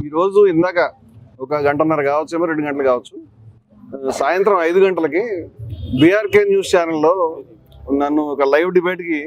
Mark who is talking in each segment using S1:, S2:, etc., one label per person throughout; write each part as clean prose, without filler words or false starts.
S1: ఈరోజు ఇందాక ఒక గంటన్నర కావచ్చు, 2 గంటలు కావచ్చు, సాయంత్రం 5 గంటలకి బీఆర్కే న్యూస్ ఛానల్లో నన్ను ఒక లైవ్ డిబేట్కి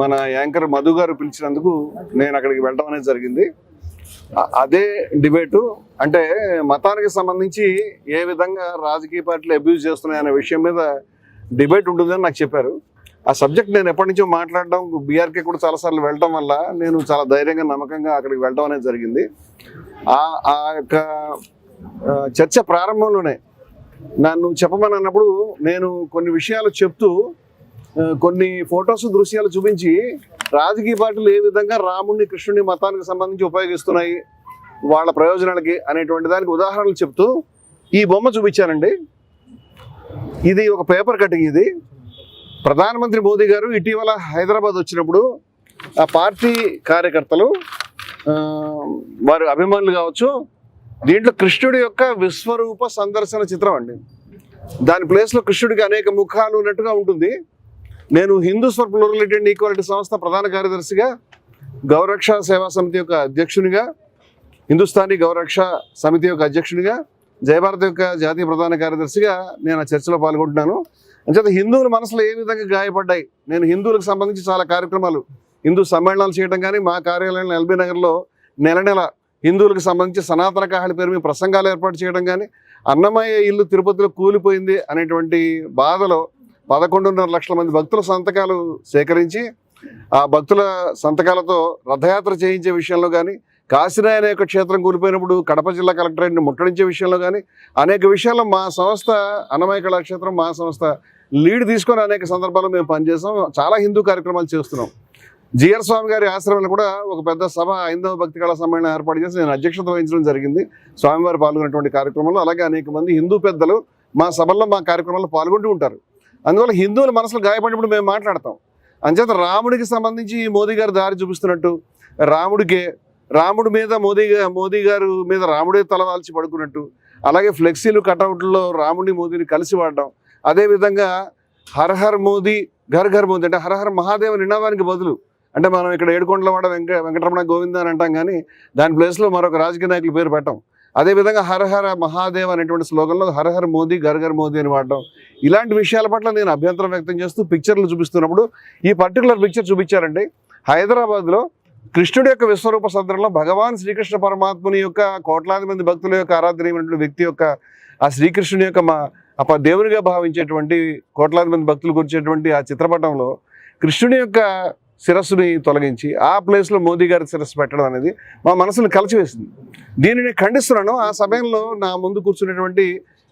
S1: మన యాంకర్ మధు గారు పిలిచినందుకు నేను అక్కడికి వెళ్ళడం అనేది జరిగింది. అదే డిబేటు అంటే మతానికి సంబంధించి ఏ విధంగా రాజకీయ పార్టీలు అబ్యూజ్ చేస్తున్నాయనే విషయం మీద డిబేట్ ఉంటుందని నాకు చెప్పారు. ఆ సబ్జెక్ట్ నేను ఎప్పటి నుంచో మాట్లాడడం, బీఆర్కే కూడా చాలాసార్లు వెళ్ళడం వల్ల నేను చాలా ధైర్యంగా నమ్మకంగా అక్కడికి వెళ్ళడం అనేది జరిగింది. ఆ యొక్క చర్చ ప్రారంభంలోనే నన్ను చెప్పమని అన్నప్పుడు నేను కొన్ని విషయాలు చెప్తూ కొన్ని ఫొటోస్ దృశ్యాలు చూపించి రాజకీయ పార్టీలు ఏ విధంగా రాముడిని కృష్ణుని మతానికి సంబంధించి ఉపయోగిస్తున్నాయి వాళ్ళ ప్రయోజనాలకి అనేటువంటి దానికి ఉదాహరణలు చెప్తూ ఈ బొమ్మ చూపించానండి. ఇది ఒక పేపర్ కటింగ్. ఇది ప్రధానమంత్రి మోదీ గారు ఇటీవల హైదరాబాద్ వచ్చినప్పుడు ఆ పార్టీ కార్యకర్తలు వారి అభిమానులు కావచ్చు, దీంట్లో కృష్ణుడి యొక్క విశ్వరూప సందర్శన చిత్రం అండి. దాని ప్లేస్లో కృష్ణుడికి అనేక ముఖాలు ఉన్నట్టుగా ఉంటుంది. నేను Hindus for plurality and equality సంస్థ ప్రధాన కార్యదర్శిగా, గౌరక్ష సేవా సమితి యొక్క అధ్యక్షునిగా, హిందుస్థానీ గౌరక్ష సమితి యొక్క అధ్యక్షునిగా, జయభారత్ యొక్క జాతీయ ప్రధాన కార్యదర్శిగా నేను ఆ చర్చలో పాల్గొంటున్నాను. అంచేత హిందువుల మనసులో ఏ విధంగా గాయపడ్డాయి, నేను హిందువులకు సంబంధించి చాలా కార్యక్రమాలు, హిందూ సమ్మేళనాలు చేయడం కానీ, మా కార్యాలయం ఎల్బీ నగర్లో నెల హిందువులకు సంబంధించి సనాతన కాహళి పేరు మీద ప్రసంగాలు ఏర్పాటు చేయడం కానీ, అన్నమయ్య ఇల్లు తిరుపతిలో కూలిపోయింది అనేటువంటి బాధలో 11.5 లక్షల మంది భక్తుల సంతకాలు సేకరించి ఆ భక్తుల సంతకాలతో రథయాత్ర చేయించే విషయంలో కానీ, కాశీనాయ అనే యొక్క క్షేత్రం కూలిపోయినప్పుడు కడప జిల్లా కలెక్టరేట్ని ముట్టడించే విషయంలో కానీ, అనేక విషయాల్లో మా సంస్థ అన్నమయ్య కళాక్షేత్రం మా సంస్థ లీడ్ తీసుకొని అనేక సందర్భాల్లో మేము పనిచేస్తాం. చాలా హిందూ కార్యక్రమాలు చేస్తున్నాం. జిఆర్ స్వామి గారి ఆశ్రమంలో కూడా ఒక పెద్ద సభ హైందవ భక్తి కళా సమ్మేళనం ఏర్పాటు చేసి నేను అధ్యక్షత వహించడం జరిగింది. స్వామివారు పాల్గొన్నటువంటి కార్యక్రమంలో అలాగే అనేక మంది హిందూ పెద్దలు మా సభల్లో మా కార్యక్రమాల్లో పాల్గొంటూ ఉంటారు. అందువల్ల హిందువుల మనసులు గాయపడినప్పుడు మేము మాట్లాడతాం. అంచేత రాముడికి సంబంధించి మోదీ గారు దారి చూపిస్తున్నట్టు, రాముడి మీద మోదీ గారు మీద రాముడే తలవాల్చి పడుకున్నట్టు, అలాగే ఫ్లెక్సీలు కటౌట్లో రాముడిని మోదీని కలిసి వాడడం, అదేవిధంగా హర్ హర్ మోదీ ఘర్ ఘర్ మోదీ అంటే హర్ హర్ మహాదేవ్ నినాదానికి బదులు, అంటే మనం ఇక్కడ ఏడుకొండలవాడ వెంకటరమణ గోవింద అని అంటాం కానీ దాని ప్లేస్లో మరొక రాజకీయ నాయకుల పేరు పెట్టాం. అదేవిధంగా హర హర మహాదేవ్ అనేటువంటి స్లోగన్లో హర హర్ మోదీ ఘర్ ఘర్ మోదీ అని వాడడం, ఇలాంటి విషయాల పట్ల నేను అభ్యంతరం వ్యక్తం చేస్తూ పిక్చర్లు చూపిస్తున్నప్పుడు ఈ పర్టికులర్ పిక్చర్ చూపించారండి. హైదరాబాద్లో కృష్ణుడి యొక్క విశ్వరూప సందర్భంలో భగవాన్ శ్రీకృష్ణ పరమాత్ముని యొక్క కోట్లాది మంది భక్తుల యొక్క ఆరాధనీయమైనటువంటి వ్యక్తి యొక్క ఆ శ్రీకృష్ణుని యొక్క దేవునిగా భావించేటువంటి కోట్లాది మంది భక్తులు కూర్చేటువంటి ఆ చిత్రపటంలో కృష్ణుని యొక్క శిరస్సుని తొలగించి ఆ ప్లేస్లో మోదీ గారి శిరస్సు పెట్టడం అనేది మా మనసును కలిచివేసింది. దీనిని ఖండిస్తున్నాను. ఆ సమయంలో నా ముందు కూర్చున్నటువంటి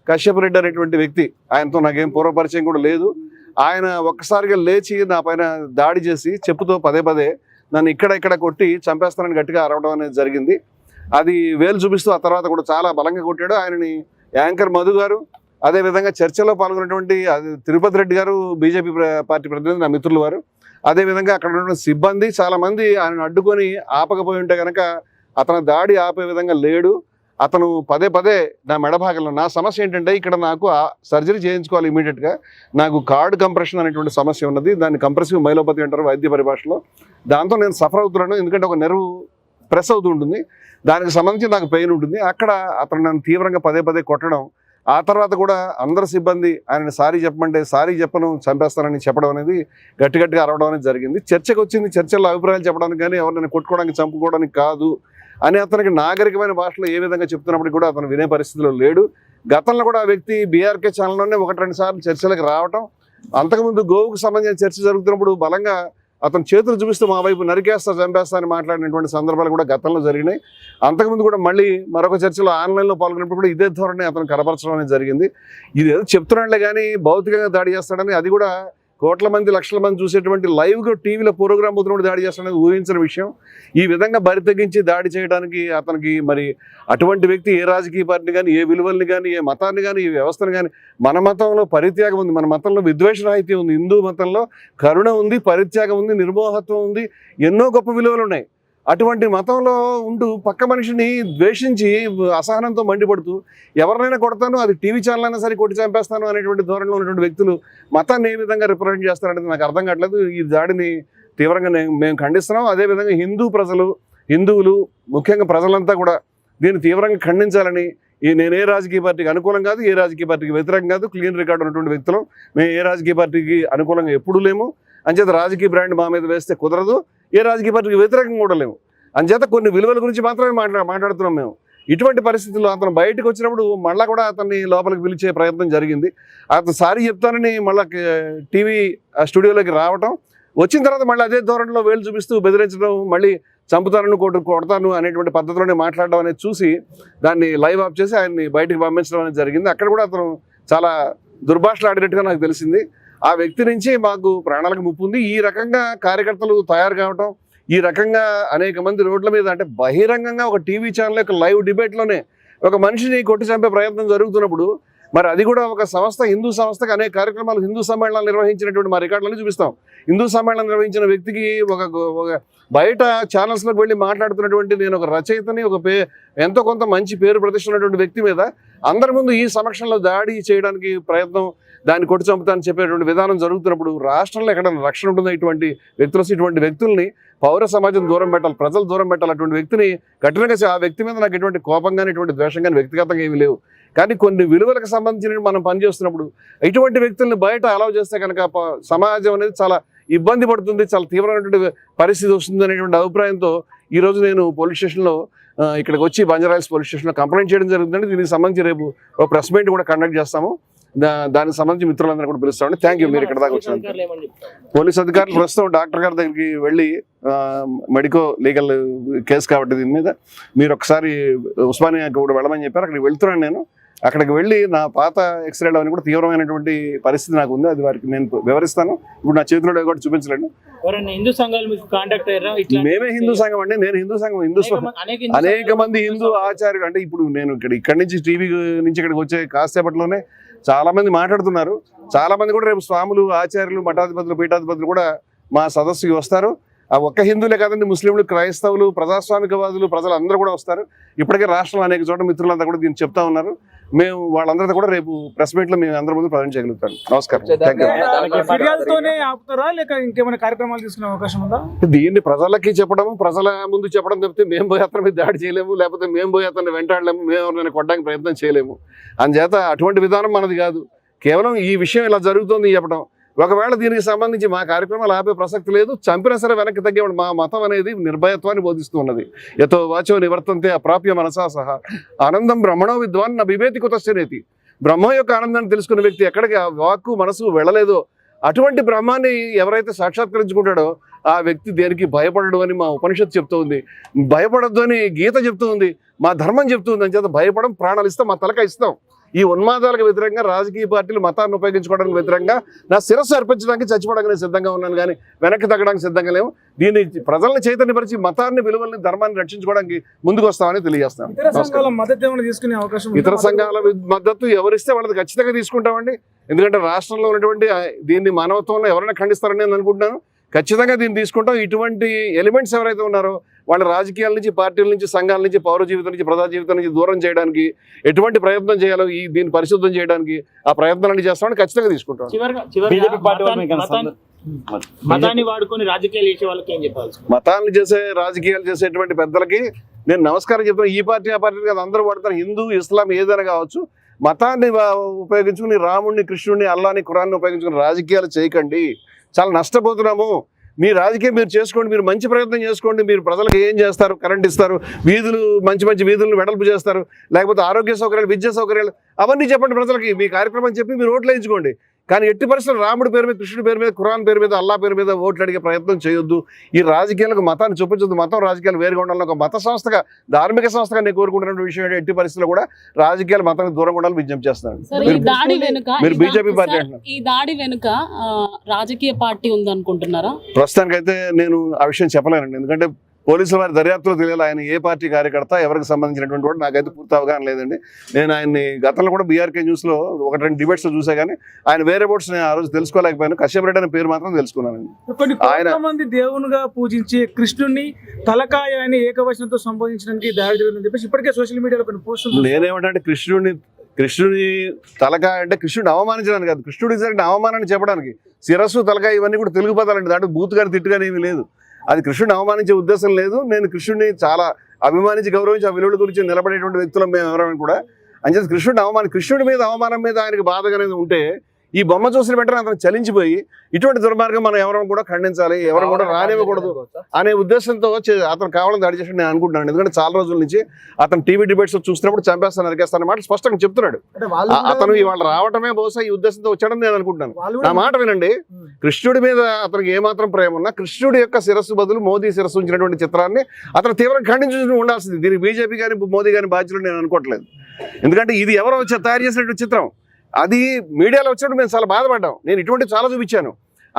S1: కశ్యప్ రెడ్డి అనేటువంటి వ్యక్తి, ఆయనతో నాకేం పూర్వపరిచయం కూడా లేదు. ఆయన ఒక్కసారిగా లేచి నా పైన దాడి చేసి చెప్పుతో పదే నన్ను ఇక్కడ కొట్టి చంపేస్తానని గట్టిగా అరవడం అనేది జరిగింది. అది వేలు చూపిస్తూ ఆ తర్వాత కూడా చాలా బలంగా కొట్టాడు. ఆయనని యాంకర్ మధు గారు, అదేవిధంగా చర్చలో పాల్గొన్నటువంటి తిరుపతి రెడ్డి గారు, బీజేపీ పార్టీ ప్రతినిధి, నా మిత్రులు వారు, అదేవిధంగా అక్కడ ఉన్న సిబ్బంది చాలామంది ఆయన అడ్డుకొని ఆపకపోయి ఉంటే కనుక అతను దాడి ఆపే విధంగా లేడు. అతను పదే నా మెడభాగంలో, నా సమస్య ఏంటంటే ఇక్కడ నాకు సర్జరీ చేయించుకోవాలి ఇమీడియట్గా, నాకు కార్డ్ కంప్రెషన్ అనేటువంటి సమస్య ఉన్నది. దాన్ని కంప్రెసివ్ మైలోపతి అంటారు వైద్య పరిభాషలో. దాంతో నేను సఫర్ అవుతున్నాను, ఎందుకంటే ఒక నెర్వ్ ప్రెస్ అవుతూ ఉంటుంది, దానికి సంబంధించి నాకు పెయిన్ ఉంటుంది. అక్కడ అతను నన్ను తీవ్రంగా పదే కొట్టడం, ఆ తర్వాత కూడా అందరు సిబ్బంది ఆయనని సారీ చెప్పమంటే సారీ చెప్పను చంపేస్తానని చెప్పడం అనేది గట్టిగా అరవడం అనేది జరిగింది. చర్చకు వచ్చింది, చర్చల్లో అభిప్రాయాలు చెప్పడానికి కానీ ఎవరినైనా కొట్టుకోవడానికి చంపుకోవడానికి కాదు అని అతనికి నాగరికమైన భాషలో ఏ విధంగా చెప్తున్నప్పటికీ కూడా అతను వినే పరిస్థితిలో లేడు. గతంలో కూడా ఆ వ్యక్తి బీఆర్కే ఛానల్లోనే 1-2 సార్లు చర్చలకు రావటం, అంతకుముందు గోవుకు సంబంధించిన చర్చ జరుగుతున్నప్పుడు బలంగా అతను చేతులు చూపిస్తూ మా వైపు నరికేస్తా చంపేస్తా అని మాట్లాడినటువంటి సందర్భాలు కూడా గతంలో జరిగినాయి. అంతకుముందు కూడా మళ్ళీ మరొక చర్చలో ఆన్లైన్లో పాల్గొన్నప్పుడు కూడా ఇదే ధోరణి అతను కనపరచడం అనేది జరిగింది. ఇది ఏదో చెప్తున్నాడులే కానీ భౌతికంగా దాడి చేస్తాడని, అది కూడా కోట్ల మంది లక్షల మంది చూసేటువంటి లైవ్గా టీవీలో ప్రోగ్రామ్ అవుతున్నప్పుడు దాడి చేస్తాడనేది ఊహించిన విషయం. ఈ విధంగా బరి తెగించి దాడి చేయడానికి అతనికి మరి అటువంటి వ్యక్తి ఏ రాజకీయ పార్టీని కానీ, ఏ విలువల్ని కానీ, ఏ మతాన్ని కానీ, ఏ వ్యవస్థను కానీ, మన మతంలో పరిత్యాగం ఉంది, మన మతంలో విద్వేషరాహిత్యం ఉంది, హిందూ మతంలో కరుణ ఉంది, పరిత్యాగం ఉంది, నిర్మోహత్వం ఉంది, ఎన్నో గొప్ప విలువలు ఉన్నాయి. అటువంటి మతంలో ఉంటూ పక్క మనిషిని ద్వేషించి అసహనంతో మండిపడుతూ ఎవరినైనా కొడతాను, అది టీవీ ఛానల్ అయినా సరే కొట్టి చంపేస్తాను అనేటువంటి ధోరణిలో ఉన్నటువంటి వ్యక్తులు మతాన్ని ఏ విధంగా రిప్రజెంట్ చేస్తారనేది నాకు అర్థం కావట్లేదు. ఈ దాడిని తీవ్రంగా మేము ఖండిస్తున్నాం. అదేవిధంగా హిందువులు ముఖ్యంగా ప్రజలంతా కూడా దీన్ని తీవ్రంగా ఖండించాలని, నేను ఏ రాజకీయ పార్టీకి అనుకూలం కాదు, ఏ రాజకీయ పార్టీకి వ్యతిరేకం కాదు, క్లీన్ రికార్డు ఉన్నటువంటి వ్యక్తులు మేము ఏ రాజకీయ పార్టీకి అనుకూలంగా ఎప్పుడూ లేము. అంచేత రాజకీయ బ్రాండ్ మా మీద వేస్తే కుదరదు, ఏ రాజకీయ పార్టీకి వ్యతిరేకంగా కూడా లేము. అంచేత కొన్ని విలువల గురించి మాత్రమే మాట్లాడుతున్నాం మేము. ఇటువంటి పరిస్థితుల్లో అతను బయటకు వచ్చినప్పుడు మళ్ళీ కూడా అతన్ని లోపలికి పిలిచే ప్రయత్నం జరిగింది. అతను సారీ చెప్తానని మళ్ళీ టీవీ స్టూడియోలోకి రావటం, వచ్చిన తర్వాత మళ్ళీ అదే ధోరణిలో వేలు చూపిస్తూ బెదిరించడం, మళ్ళీ చంపుతాను కొడతాను అనేటువంటి పద్ధతిలోనే మాట్లాడడం అనేది చూసి దాన్ని లైవ్ ఆఫ్ చేసి ఆయన్ని బయటికి పంపించడం అనేది జరిగింది. అక్కడ కూడా అతను చాలా దుర్భాషలు ఆడినట్టుగా నాకు తెలిసింది. ఆ వ్యక్తి నుంచి మాకు ప్రాణాలకు ముప్పు ఉంది. ఈ రకంగా కార్యకర్తలు తయారు కావటం, ఈ రకంగా అనేక మంది రోడ్ల మీద అంటే బహిరంగంగా ఒక టీవీ ఛానల్ యొక్క లైవ్ డిబేట్లోనే ఒక మనిషిని కొట్టి చంపే ప్రయత్నం జరుగుతున్నప్పుడు, మరి అది కూడా ఒక సంస్థ, హిందూ సంస్థకు అనేక కార్యక్రమాలు, హిందూ సమ్మేళనాలు నిర్వహించినటువంటి మా రికార్డులను చూపిస్తాం. హిందూ సమ్మేళనం నిర్వహించిన వ్యక్తికి ఒక బయట ఛానల్స్లోకి వెళ్ళి మాట్లాడుతున్నటువంటి నేను ఒక రచయితని, ఎంతో కొంత మంచి పేరు ప్రతిష్ట ఉన్నటువంటి వ్యక్తి మీద అందరి ముందు ఈ సమక్షంలో దాడి చేయడానికి ప్రయత్నం, దాన్ని కొట్టి చంపుతానని చెప్పేటువంటి విధానం జరుగుతున్నప్పుడు రాష్ట్రంలో ఎక్కడైనా రక్షణ ఉంటుందో? ఇటువంటి వ్యక్తుల్ని పౌర సమాజం దూరం పెట్టాలి, ప్రజలు దూరం పెట్టాలి. అటువంటి వ్యక్తిని కఠినంగా ఆ వ్యక్తి మీద నాకు ఎటువంటి కోపం కానీ, ఎటువంటి ద్వేషం కానీ వ్యక్తిగతంగా ఏమీ లేవు. కానీ కొన్ని విలువలకు సంబంధించిన మనం పనిచేస్తున్నప్పుడు ఇటువంటి వ్యక్తుల్ని బయట అలౌ చేస్తే కనుక సమాజం అనేది చాలా ఇబ్బంది పడుతుంది, చాలా తీవ్రమైనటువంటి పరిస్థితి వస్తుంది అనేటువంటి అభిప్రాయంతో ఈరోజు నేను పోలీస్ స్టేషన్లో ఇక్కడికి వచ్చి బంజారాహిల్స్ పోలీస్ స్టేషన్లో కంప్లైంట్ చేయడం జరుగుతుందండి. దీనికి సంబంధించి రేపు ఒక ప్రెస్ మీట్ కూడా కండక్ట్ చేస్తాము. దానికి సంబంధించి మిత్రులందరూ కూడా పిలుస్తామండి. Thank you. మీరు ఇక్కడ దాకా వచ్చినందుకు. పోలీస్ అధికారులు ప్రస్తుతం డాక్టర్ గారి దగ్గరికి వెళ్ళి మెడికో లీగల్ కేసు కాబట్టి దీని మీద మీరు ఒకసారి ఉస్మానియా కూడా వెళ్ళమని చెప్పారు. అక్కడికి వెళ్తున్నాను నేను. అక్కడికి వెళ్ళి నా పాత ఎక్స్రేలో అని కూడా తీవ్రమైనటువంటి పరిస్థితి నాకు ఉంది, అది వారికి నేను వివరిస్తాను. ఇప్పుడు నా చేతిలో కూడా చూపించలేను. మేమే హిందూ సంఘం అండి. నేను హిందూ సంఘం, అనేక మంది హిందూ ఆచార్యులు అంటే ఇప్పుడు నేను ఇక్కడి నుంచి టీవీ నుంచి ఇక్కడికి వచ్చే కాసేపట్లోనే చాలా మంది మాట్లాడుతున్నారు. చాలా మంది కూడా రేపు స్వాములు, ఆచార్యులు, మఠాధిపతులు, పీఠాధిపతులు కూడా మా సదస్సుకి వస్తారు. ఆ ఒక్క హిందువులే కాదండి, ముస్లింలు, క్రైస్తవులు, ప్రజాస్వామికవాదులు, ప్రజలు అందరూ కూడా వస్తారు. ఇప్పటికే రాష్ట్రంలో అనేక చోట్ల మిత్రులంతా కూడా దీన్ని చెప్తా ఉన్నారు. మేము వాళ్ళందరితో కూడా రేపు ప్రెస్ మీట్ లో మేము అందరి ముందు ప్రజెంట్ చేయగలుగుతాం. నమస్కారం. దీన్ని ప్రజలకి చెప్పడం, ప్రజల ముందు చెప్పడం తప్పితే మేము పోయి అతని మీద దాడి చేయలేము, లేకపోతే మేము పోయి అతన్ని వెంటాడలేము, మేము ఎవరినైనా కొట్టడానికి ప్రయత్నం చేయలేము. అందుచేత అటువంటి విధానం మనది కాదు. కేవలం ఈ విషయం ఇలా జరుగుతుంది చెప్పడం. ఒకవేళ దీనికి సంబంధించి మా కార్యక్రమాలు ఆపే ప్రసక్తి లేదు. చంపినా సరే వెనక్కి తగ్గేవాడు. మా మతం అనేది నిర్భయత్వాన్ని బోధిస్తూ ఉన్నది. యతో వాచో నివర్తంతే అప్రాప్య మనసా సహా ఆనందం బ్రహ్మణో విద్వాన్ నా బిభేతి కుతశ్చనేతి. బ్రహ్మ యొక్క ఆనందాన్ని తెలుసుకున్న వ్యక్తి ఎక్కడికి ఆ వాక్కు మనసు వెళ్ళలేదో అటువంటి బ్రహ్మాన్ని ఎవరైతే సాక్షాత్కరించుకుంటాడో ఆ వ్యక్తి దేనికి భయపడడు అని మా ఉపనిషత్తు చెప్తూ ఉంది. భయపడద్దు అని గీత చెప్తూ ఉంది, మా ధర్మం చెప్తుంది. అని చేత భయపడం, ప్రాణాలు ఇస్తాం, మా తలక ఇస్తాం. ఈ ఉన్మాదాలకు వ్యతిరేకంగా రాజకీయ పార్టీలు మతాన్ని ఉపయోగించుకోవడానికి వ్యతిరేకంగా నా శిరస్సు అర్పించడానికి, చచ్చిపోవడానికి నేను సిద్ధంగా ఉన్నాను, కానీ వెనక్కి తగ్గడానికి సిద్ధంగా లేము. దీన్ని ప్రజల్ని చైతన్యపరిచి మతాన్ని, విలువల్ని, ధర్మాన్ని రక్షించుకోవడానికి ముందుకు వస్తామని తెలియజేస్తాను. ఇతర సంఘాల మద్దతు ఎవరిస్తే వాళ్ళది ఖచ్చితంగా తీసుకుంటామండి. ఎందుకంటే రాష్ట్రంలో ఉన్నటువంటి దీన్ని మానవత్వంలో ఎవరైనా ఖండిస్తారని నేను అనుకుంటున్నాను. ఖచ్చితంగా దీన్ని తీసుకుంటాం. ఇటువంటి ఎలిమెంట్స్ ఎవరైతే ఉన్నారో వాళ్ళ రాజకీయాల నుంచి, పార్టీల నుంచి, సంఘాల నుంచి, పౌర జీవితం నుంచి, ప్రజా జీవితం నుంచి దూరం చేయడానికి ఎటువంటి ప్రయత్నం చేయాలో దీన్ని పరిశుద్ధం చేయడానికి ఆ ప్రయత్నాన్ని చేస్తామని ఖచ్చితంగా తీసుకుంటాం.
S2: మతాన్ని వాడుకొని రాజకీయాలు చేసే వాళ్ళకి ఏం చెప్పాలి?
S1: మతాన్ని రాజకీయాలు చేసేటువంటి పెద్దలకి నేను నమస్కారం చెప్తాను. ఈ పార్టీ, ఆ పార్టీ కాదు, అందరూ వాడతారు. హిందూ, ఇస్లాం ఏదైనా కావచ్చు. మతాన్ని ఉపయోగించుకుని రాముడిని, కృష్ణుడిని, అల్లాని, ఖురాన్ని ఉపయోగించుకుని రాజకీయాలు చేయకండి. చాలా నష్టపోతున్నాము. మీ రాజకీయం మీరు చేసుకోండి, మీరు మంచి ప్రయత్నం చేసుకోండి. మీరు ప్రజలకు ఏం చేస్తారు? కరెంట్ ఇస్తారు, వీధులు, మంచి మంచి వీధులను వెడల్పు చేస్తారు, లేకపోతే ఆరోగ్య సౌకర్యాలు, విద్యా సౌకర్యాలు అవన్నీ చెప్పండి ప్రజలకి. మీ కార్యక్రమం చెప్పి మీరు ఓట్లు వేయించుకోండి. కానీ ఎట్టి పరిస్థితులు రాముడి పేరు మీద, కృష్ణుడి పేరు మీద, ఖురాన్ పేరు మీద, అల్లా పేరు మీద ఓట్లు అడిగే ప్రయత్నం చేయొద్దు. ఈ రాజకీయాలకు మతాన్ని చూపించొద్దు. మతం, రాజకీయాలు వేరుగా ఉండాలని ఒక మత సంస్థగా, ధార్మిక సంస్థగా నేను కోరుకుంటున్న విషయం ఎట్టి పరిస్థితుల్లో కూడా రాజకీయాలు మతానికి దూరంగా ఉండాలని విజ్ఞప్తి చేస్తున్నాను. మీరు బీజేపీ పార్టీ అంటున్నారు.
S3: ఈ దాడి వెనుక రాజకీయ పార్టీ ఉందనుకుంటున్నారా?
S1: ప్రస్తుతానికైతే నేను ఆ విషయం చెప్పలేనండి. ఎందుకంటే పోలీసుల వారి దర్యాప్తులో తెలియాలి ఆయన ఏ పార్టీ కార్యకర్త, ఎవరికి సంబంధించినటువంటి కూడా నాకైతే పూర్తి అవగాహన లేదండి. నేను ఆయన్ని గతంలో కూడా బీఆర్కే న్యూస్లో 1-2 డిబేట్స్లో చూసా, కానీ ఆయన వేరే బోట్స్ నేను ఆ రోజు తెలుసుకోలేకపోయాను. కశ్యప్ రెడ్డి అనే పేరు మాత్రం తెలుసుకున్నానండి.
S4: ఆయన మంది దేవునిగా పూజించి కృష్ణుడిని తలకాయ అని ఏకవచనంతో సంబోధించడానికి దాడి జరిగిందని చెప్పేసి ఇప్పటికే సోషల్ మీడియాలో కొన్ని పోస్టులు.
S1: నేనేమంటే కృష్ణుని తలకాయ అంటే కృష్ణుడిని అవమానించడానికి కాదు, కృష్ణుడి జరిగిన అవమానాన్ని చెప్పడానికి. శిరస్సు, తలకాయ ఇవన్నీ కూడా తెలుగు పదాలండి. దాంట్లో బూత్ గారి, తిట్టు కానీ ఏమీ లేదు. అది కృష్ణుడిని అవమానించే ఉద్దేశం లేదు. నేను కృష్ణుడిని చాలా అభిమానించి గౌరవించి ఆ విలువల గురించి నిలబడేటువంటి వ్యక్తులం మేము ఎవరైనా కూడా. అంచేత కృష్ణుడి మీద అవమానం మీద ఆయనకి బాధ అనేది ఉంటే ఈ బొమ్మ చూసిన వెంటనే అతను చలించిపోయి ఇటువంటి దుర్మార్గం మనం ఎవరం కూడా ఖండించాలి, ఎవరు కూడా రానివ్వకూడదు అనే ఉద్దేశంతో అతను కావాలని దాడి చేసి నేను అనుకుంటున్నాను. ఎందుకంటే చాలా రోజుల నుంచి అతను టీవీ డిబేట్స్ చూస్తున్నప్పుడు చంపేస్తాను నరికేస్తాను మాట స్పష్టంగా చెప్తున్నాడు. అతను ఇవాళ రావటమే బహుశా ఈ ఉద్దేశంతో వచ్చాడని నేను అనుకుంటున్నాను. నా మాట వినండి, కృష్ణుడి మీద అతనికి ఏమాత్రం ప్రేమ ఉన్నా కృష్ణుడి యొక్క శిరస్సు బదులు మోదీ శిరస్సు ఉంచినటువంటి చిత్రాన్ని అతను తీవ్రంగా ఖండించి ఉండాల్సింది. దీనికి బీజేపీ కానీ మోదీ కానీ బాధ్యులు నేను అనుకోవట్లేదు. ఎందుకంటే ఇది ఎవరో తయారు చేసినటువంటి చిత్రం, అది మీడియాలో వచ్చినప్పుడు మేము చాలా బాధపడ్డాం. నేను ఇటువంటి చాలా చూపించాను.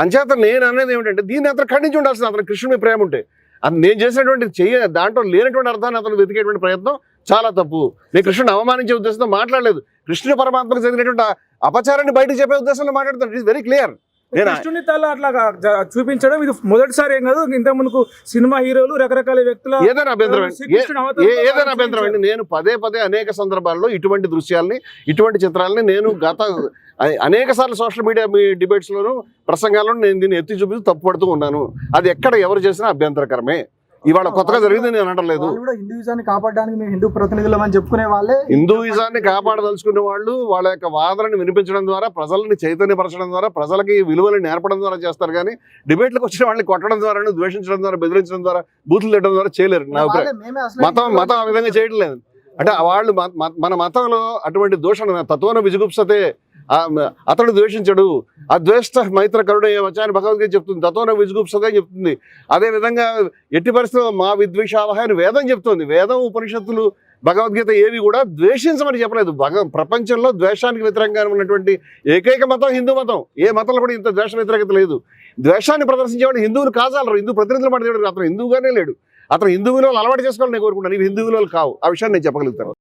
S1: అంచేత నేను అనేది ఏమిటంటే దీన్ని అతను ఖండించి ఉండాల్సింది. అతను కృష్ణుడి ప్రేమ ఉంటే అది నేను చేసినటువంటి దాంట్లో లేనటువంటి అర్థాన్ని అతను వెతికేటువంటి ప్రయత్నం చాలా తప్పు. నేను కృష్ణుని అవమానించే ఉద్దేశంతో మాట్లాడలేదు. కృష్ణుడి పరమాత్మకు జరిగినటువంటి అపచారాన్ని బయటకు చెప్పే ఉద్దేశంలో మాట్లాడుతాను. It is very clear.
S4: కృష్ణుని తల అట్లా చూపించడం ఇది మొదటిసారి ఏం కాదు. ఇంత ముందుకు సినిమా హీరోలు రకరకాల వ్యక్తుల
S1: ఏదైనా అభ్యంతరం అండి. నేను పదే అనేక సందర్భాల్లో ఇటువంటి దృశ్యాల్ని ఇటువంటి చిత్రాలని నేను అనేక సార్లు సోషల్ మీడియా డిబేట్స్ లోను ప్రసంగాలను నేను దీన్ని ఎత్తి చూపిస్తూ తప్పుపడుతూ ఉన్నాను. అది ఎక్కడ ఎవరు చేసినా అభ్యంతరకరమే. ఇవాళ కొత్తగా జరిగింది నేను అనట్లేదు.
S5: హిందూయిజాన్ని కాపాడడానికి మేము హిందూ ప్రతినిధులు అని చెప్పుకునే వాళ్ళే
S1: హిందూయిజాన్ని కాపాడదలుచుకునే వాళ్ళు వాళ్ళ యొక్క వాదనని వినిపించడం ద్వారా, ప్రజల్ని చైతన్యపరచడం ద్వారా, ప్రజలకి విలువలు నేర్పడం ద్వారా చేస్తారు. కానీ డిబేట్లకు వచ్చిన వాళ్ళని కొట్టడం ద్వారా, ద్వేషించడం ద్వారా, బెదిరించడం ద్వారా, బూతులు తిట్టడం ద్వారా చేయలేరు. నా అభిప్రాయం మతం ఆ విధంగా చేయడం లేదు. అంటే వాళ్ళు మన మతంలో అటువంటి దోషణ తత్వన విజుగుప్సతే, అతడు ద్వేషించడు, అద్వేష్ట మైత్ర కరుణ అని భగవద్గీత చెప్తుంది. తత్వన విజుగుప్సతే చెప్తుంది. అదేవిధంగా ఎట్టి పరిస్థితుల్లో మా విద్వేషావహ అని వేదం చెప్తుంది. వేదం, ఉపనిషత్తులు, భగవద్గీత ఏవి కూడా ద్వేషించమని చెప్పలేదు. ప్రపంచంలో ద్వేషానికి వ్యతిరేకంగా ఉన్నటువంటి ఏకైక మతం హిందూ మతం. ఏ మతంలో కూడా ఇంత ద్వేష వ్యతిరేకత లేదు. ద్వేషాన్ని ప్రదర్శించేవాడు హిందువులు కాజాలరు. హిందూ ప్రతినిధులు మాట అతను హిందువుగానే లేడు. అతను హిందూ విలువలు అలవాటు చేసుకోవాలని నేను కోరుకుంటాను. ఇవి హిందూ విలువలు కావు. ఆ విషయాన్ని నేను చెప్పగలుగుతాను.